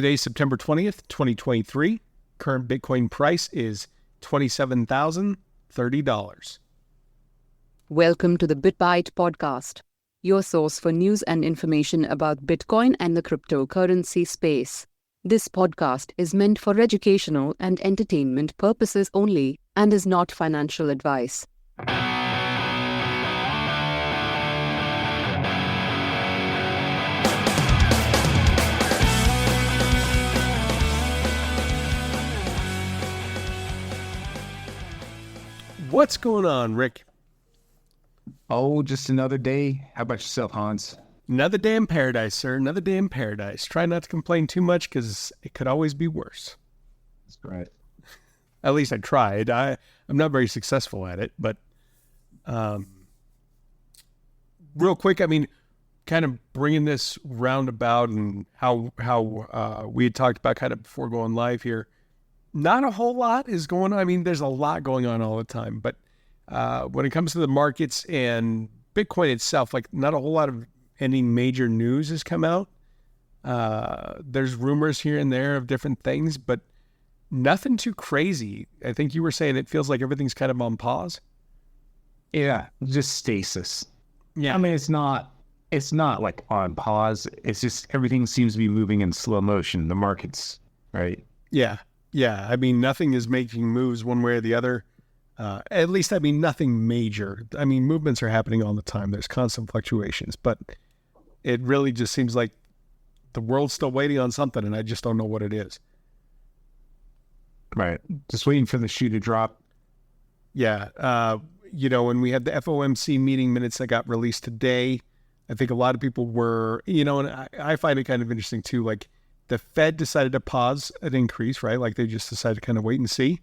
Today's September 20th, 2023. Current Bitcoin price is $27,030. Welcome to the BitBite podcast, your source for news and information about Bitcoin and the cryptocurrency space. This podcast is meant for educational and entertainment purposes only and is not financial advice. What's going on, Rick? Oh, just another day. How about yourself, Hans? Another day in paradise, sir. Another day in paradise. Try not to complain too much because it could always be worse. That's right. At least I tried. I'm not very successful at it, but real quick, I mean, kind of bringing this roundabout and how we had talked about kind of before going live here. Not a whole lot is going on. I mean, there's a lot going on all the time, but when it comes to the markets and Bitcoin itself, like not a whole lot of any major news has come out. There's rumors here and there of different things, but nothing too crazy. I think you were saying it feels like everything's kind of on pause. Yeah, just stasis. Yeah. I mean, it's not like on pause. It's just everything seems to be moving in slow motion. The markets, right? Yeah. Yeah. I mean, nothing is making moves one way or the other. At least, I mean, nothing major. I mean, movements are happening all the time. There's constant fluctuations, but it really just seems like the world's still waiting on something, and I just don't know what it is. Right. Just waiting for the shoe to drop. Yeah. When we had the FOMC meeting minutes that got released today, I think a lot of people were, and I find it kind of interesting too, like the Fed decided to pause an increase, right? Like they just decided to kind of wait and see.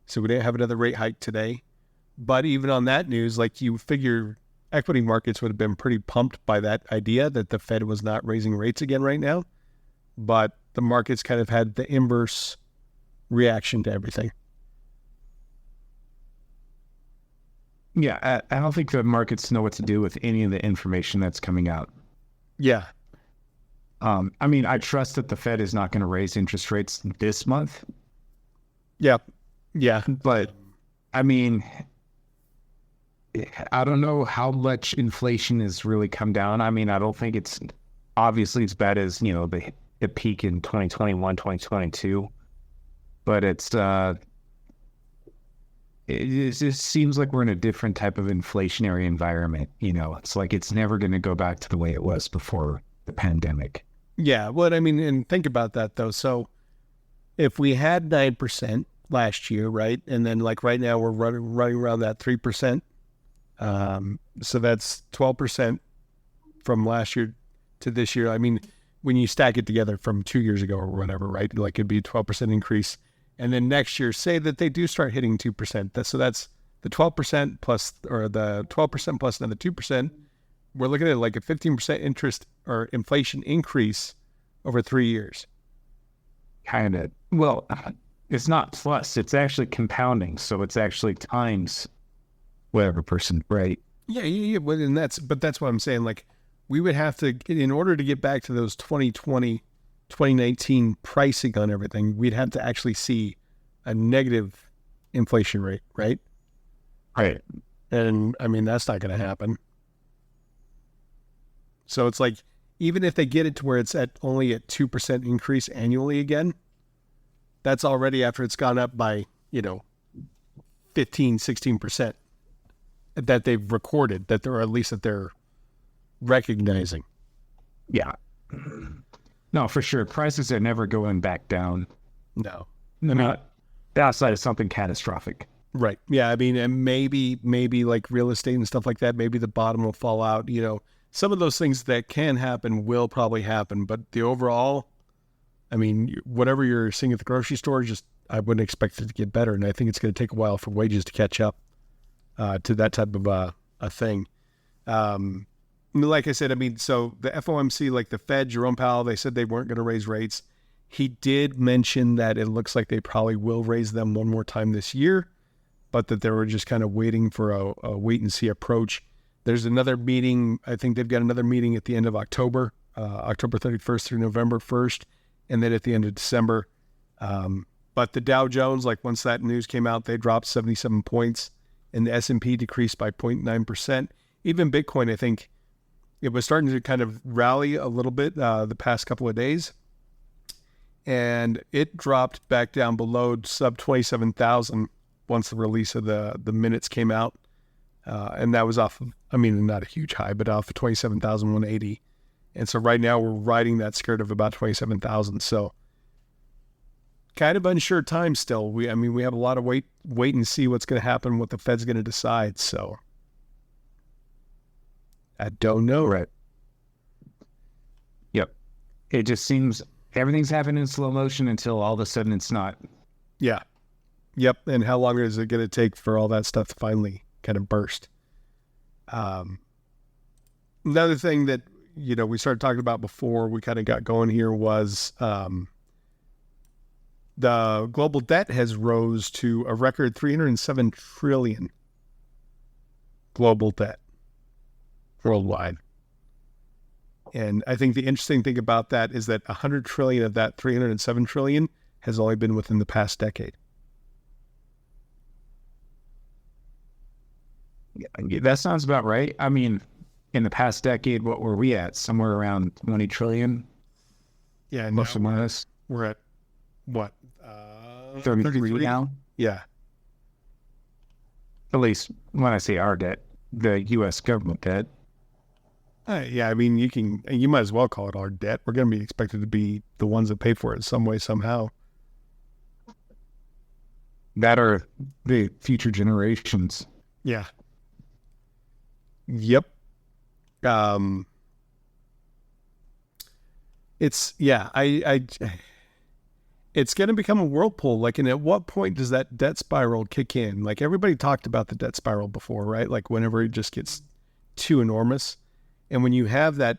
So we didn't have another rate hike today. But even on that news, like you figure equity markets would have been pretty pumped by that idea that the Fed was not raising rates again right now. But the markets kind of had the inverse reaction to everything. Yeah, I don't think the markets know what to do with any of the information that's coming out. Yeah. I mean, I trust that the Fed is not going to raise interest rates this month. Yeah. Yeah. But, I mean, I don't know how much inflation has really come down. I mean, I don't think it's obviously as bad as, the peak in 2021, 2022. But it just seems like we're in a different type of inflationary environment. It's like it's never going to go back to the way it was before the pandemic. Yeah. Well, I mean, and think about that though. So if we had 9% last year, right? And then like right now we're running around that 3%. So that's 12% from last year to this year. I mean, when you stack it together from 2 years ago or whatever, right? Like it'd be a 12% increase. And then next year, say that they do start hitting 2%. So that's the 12% plus, or the 12% plus another 2%. We're looking at like a 15% interest or inflation increase over 3 years. Kind of. Well, it's not plus, it's actually compounding. So it's actually times whatever percent, right? Yeah. And that's what I'm saying. Like we would have to, in order to get back to those 2020, 2019 pricing on everything, we'd have to actually see a negative inflation rate, right? Right. And I mean, that's not going to happen. So it's like, even if they get it to where it's at only a 2% increase annually again, that's already after it's gone up by, 15, 16% that they've recorded, that they're recognizing. Yeah. No, for sure. Prices are never going back down. No. Not outside of something catastrophic. Right. Yeah. I mean, and maybe like real estate and stuff like that, maybe the bottom will fall out. Some of those things that can happen will probably happen, but the overall, I mean, whatever you're seeing at the grocery store, I wouldn't expect it to get better. And I think it's going to take a while for wages to catch up to that type of a thing. Like I said, I mean, so the FOMC, like the Fed, Jerome Powell, they said they weren't going to raise rates. He did mention that it looks like they probably will raise them one more time this year, but that they were just kind of waiting for a wait and see approach. There's another meeting. I think they've got another meeting at the end of October, October 31st through November 1st. and then at the end of December. But the Dow Jones, like once that news came out, they dropped 77 points, and the S&P decreased by 0.9%. Even Bitcoin, I think, it was starting to kind of rally a little bit the past couple of days, and it dropped back down below sub 27,000 once the release of the minutes came out, and that was off of, I mean, not a huge high, but off of 27,180. And so right now we're riding that skirt of about 27,000. So kind of unsure time still. We have a lot of wait and see what's going to happen, what the Fed's going to decide. So I don't know. Right. Yep. It just seems everything's happening in slow motion until all of a sudden it's not. Yeah. Yep. And how long is it going to take for all that stuff to finally kind of burst? Another thing that, we started talking about before we kind of got going here was the global debt has rose to a record 307 trillion global debt worldwide. And I think the interesting thing about that is that 100 trillion of that 307 trillion has only been within the past decade. Yeah, that sounds about right. I mean, in the past decade, what were we at? Somewhere around 20 trillion? Yeah, plus or minus. We're at what? 33 now? Yeah. At least when I say our debt, the U.S. government debt. Yeah, I mean, you might as well call it our debt. We're going to be expected to be the ones that pay for it some way, somehow. That are the future generations. Yeah. Yep. It's going to become a whirlpool. Like, and at what point does that debt spiral kick in? Like, everybody talked about the debt spiral before, right? Like, whenever it just gets too enormous. And when you have that,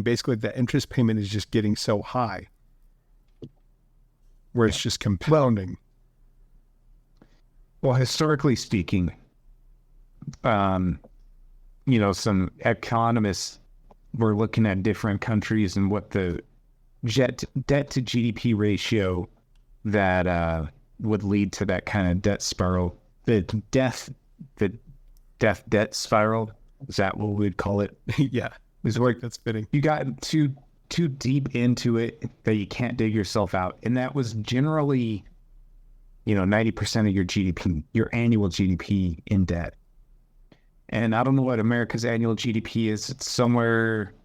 basically the interest payment is just getting so high where it's just compounding. Well, historically speaking, some economists were looking at different countries and what the debt to GDP ratio that would lead to that kind of debt spiral, the debt spiral. Is that what we'd call it? Yeah, is where that's fitting. You got too deep into it that you can't dig yourself out, and that was generally, 90% of your GDP, your annual GDP in debt. And I don't know what America's annual GDP is. It's somewhere,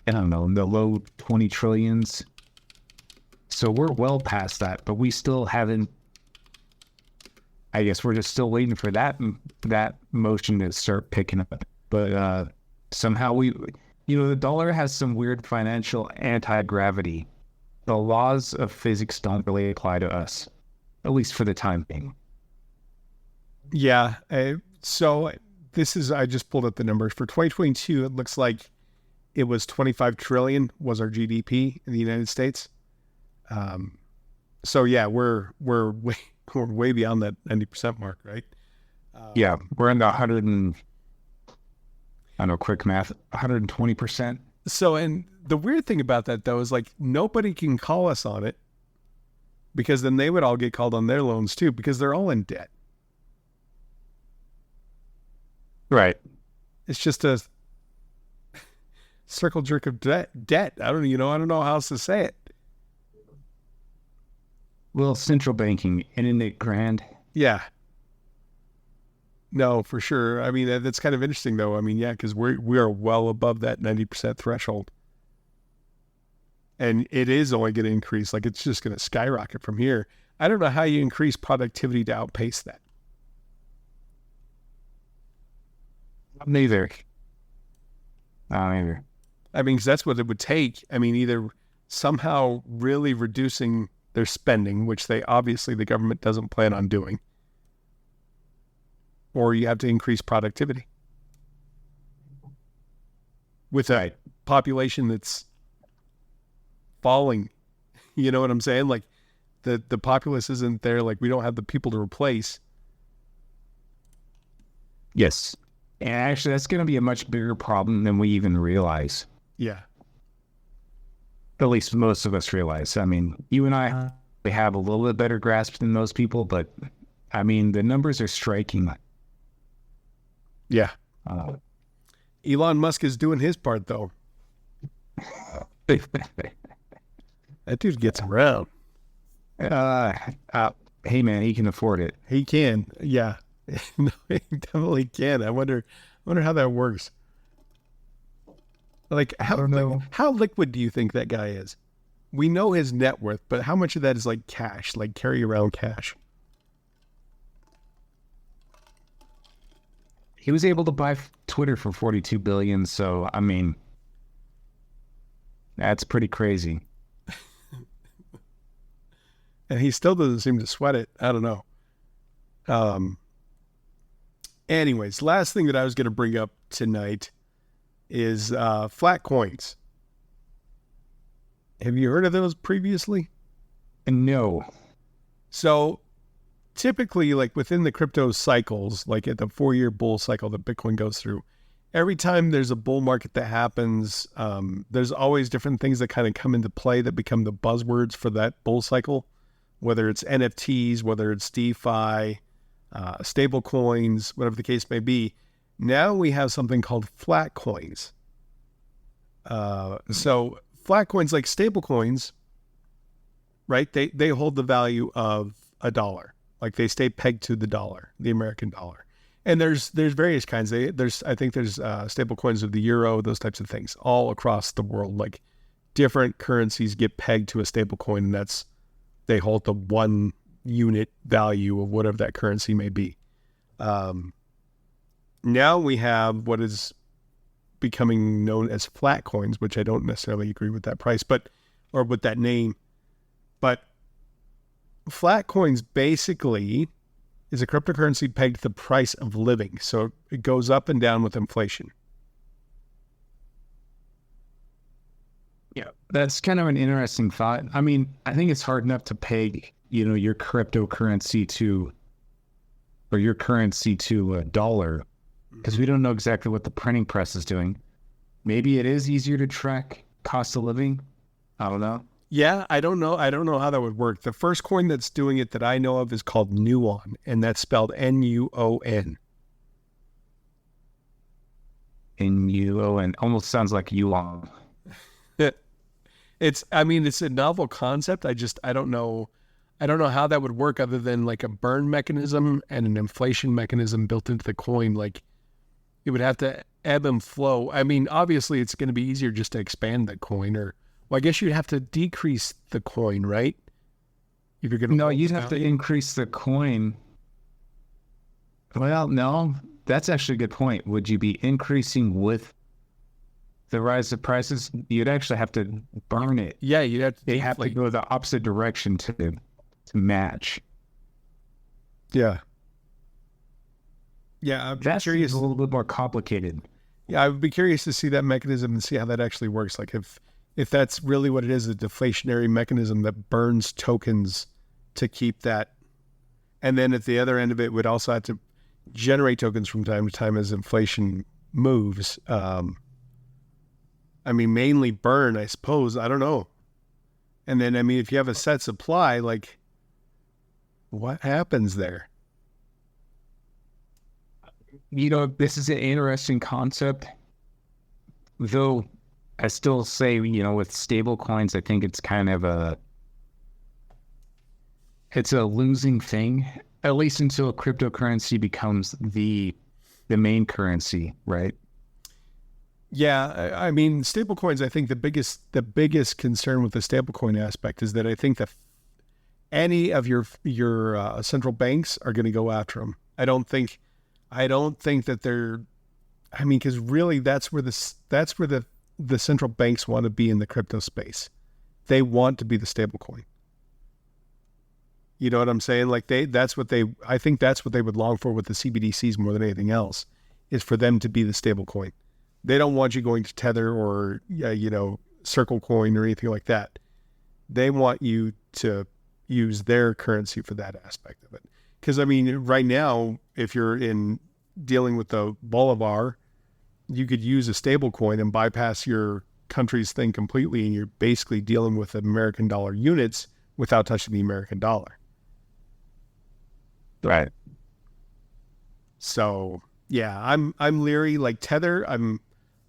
I don't know, in the low 20 trillions. So we're well past that, but we still haven't. I guess we're just still waiting for that motion to start picking up. But somehow the dollar has some weird financial anti-gravity. The laws of physics don't really apply to us, at least for the time being. Yeah. So I just pulled up the numbers for 2022. It looks like it was 25 trillion was our GDP in the United States. So yeah, we're way beyond that 90% mark, right? Yeah, we're in the 100 and, I don't know, quick math, 120%. So, and the weird thing about that though is like nobody can call us on it because then they would all get called on their loans too because they're all in debt. Right. It's just a circle jerk of debt. I don't know how else to say it. Well, central banking, isn't it grand? Yeah. No, for sure. I mean, that's kind of interesting though. I mean, yeah, because we are well above that 90% threshold. And it is only going to increase. Like, it's just going to skyrocket from here. I don't know how you increase productivity to outpace that. Neither. Either. I mean, 'cause that's what it would take. I mean, either somehow really reducing their spending, which the government doesn't plan on doing, or you have to increase productivity with a population that's falling. You know what I'm saying? Like the populace isn't there. Like we don't have the people to replace. Yes. And actually, that's going to be a much bigger problem than we even realize. Yeah. at least most of us realize. I mean, you and I, we have a little bit better grasp than most people, but I mean, the numbers are striking. Yeah. Elon Musk is doing his part, though. That dude gets around. Hey, man, he can afford it. He can. Yeah. No, he definitely can. I wonder how that works. Like, how liquid do you think that guy is? We know his net worth, but how much of that is like cash, like carry around cash? He was able to buy Twitter for $42 billion. So, I mean, that's pretty crazy. And he still doesn't seem to sweat it. I don't know. Anyways, last thing that I was going to bring up tonight is flatcoins. Have you heard of those previously? No. So typically, like within the crypto cycles, like at the 4-year bull cycle that Bitcoin goes through, every time there's a bull market that happens, there's always different things that kind of come into play that become the buzzwords for that bull cycle, whether it's NFTs, whether it's DeFi, stable coins, whatever the case may be. Now we have something called flat coins. So flat coins, like stable coins, right? They hold the value of $1. Like they stay pegged to the dollar, the American dollar. And there's various kinds. I think there's stable coins of the euro, those types of things, all across the world. Like different currencies get pegged to a stable coin, and they hold the 1 unit value of whatever that currency may be. Now we have what is becoming known as flat coins, which I don't necessarily agree with that price, or with that name. But flat coins basically is a cryptocurrency pegged to the price of living. So it goes up and down with inflation. Yeah, that's kind of an interesting thought. I mean, I think it's hard enough to peg, your cryptocurrency or your currency to a dollar, because we don't know exactly what the printing press is doing. Maybe it is easier to track cost of living. I don't know. Yeah, I don't know. I don't know how that would work. The first coin that's doing it that I know of is called Nuon, and that's spelled Nuon. Nuon. Almost sounds like Yuan. It's a novel concept. I don't know how that would work other than like a burn mechanism and an inflation mechanism built into the coin. Like it would have to ebb and flow. I mean, obviously it's going to be easier just to expand the coin, or well, I guess you'd have to decrease the coin, right? If you're going to No, you'd have to increase the coin. Well, no, that's actually a good point. Would you be increasing with the rise of prices? You'd actually have to burn it. Yeah, you'd have to. They have to go the opposite direction to match. Yeah. Yeah, That's curious. A little bit more complicated. Yeah, I would be curious to see that mechanism and see how that actually works. Like if that's really what it is, a deflationary mechanism that burns tokens to keep that. And then at the other end of it, would also have to generate tokens from time to time as inflation moves. Mainly burn, I suppose. I don't know. And then, if you have a set supply, like, what happens there? This is an interesting concept. Though, I still say, with stable coins, I think it's kind of it's a losing thing, at least until cryptocurrency becomes the main currency, right? Yeah, stablecoins, I think the biggest concern with the stablecoin aspect is that I think that any of your central banks are going to go after them. I don't think that they're, because really that's where the central banks want to be in the crypto space. They want to be the stablecoin. You know what I'm saying? Like I think that's what they would long for with the CBDCs more than anything else, is for them to be the stablecoin. They don't want you going to Tether or, Circle Coin or anything like that. They want you to use their currency for that aspect of it. Because, right now, if you're dealing with the Bolivar, you could use a stable coin and bypass your country's thing completely, and you're basically dealing with American dollar units without touching the American dollar. Right. So yeah, I'm leery. Like Tether,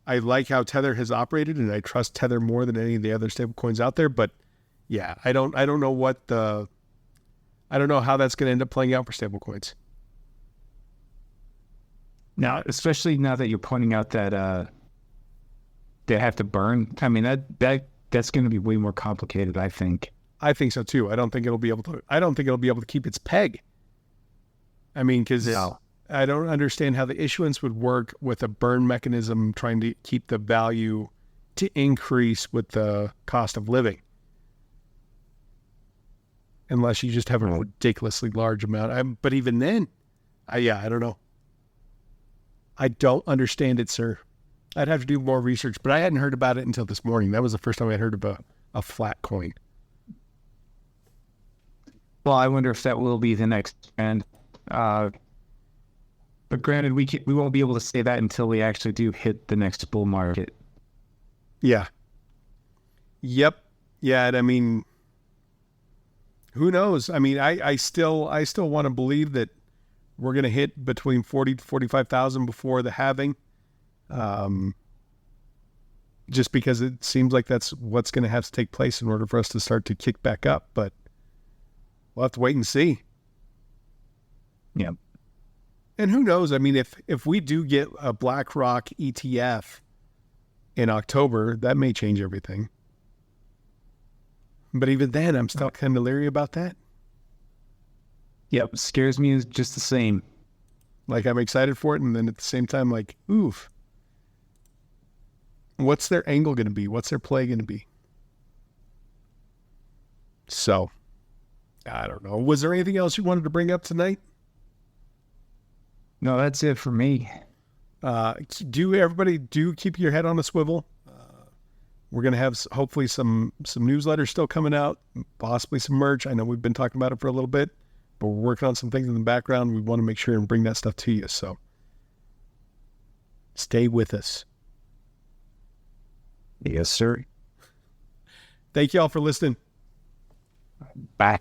I like how Tether has operated, and I trust Tether more than any of the other stable coins out there. But yeah, I don't know I don't know how that's going to end up playing out for stable coins. Now, especially now that you're pointing out that they have to burn. I mean, that's going to be way more complicated, I think. I think so too. I don't think it'll be able to keep its peg. I mean, because I don't understand how the issuance would work with a burn mechanism trying to keep the value to increase with the cost of living. Unless you just have a ridiculously large amount. But even then, I don't know. I don't understand it, sir. I'd have to do more research, but I hadn't heard about it until this morning. That was the first time I heard of a flat coin. Well, I wonder if that will be the next trend. But granted, we won't be able to say that until we actually do hit the next bull market. Yeah. Yep. Yeah, and I mean, who knows? I mean, I still want to believe that we're going to hit between 40 to 45,000 before the halving. Just because it seems like that's what's going to have to take place in order for us to start to kick back up. But we'll have to wait and see. Yeah. And who knows? I mean, if we do get a BlackRock ETF in October, that may change everything. But even then, I'm still kind of leery about that. Yep, scares me just the same. Like, I'm excited for it, and then at the same time, like, oof. What's their angle going to be? What's their play going to be? So, I don't know. Was there anything else you wanted to bring up tonight? No, that's it for me. Everybody keep your head on a swivel. We're going to have hopefully some newsletters still coming out, possibly some merch. I know we've been talking about it for a little bit, but we're working on some things in the background. We want to make sure and bring that stuff to you. So stay with us. Yes, sir. Thank you all for listening. Bye.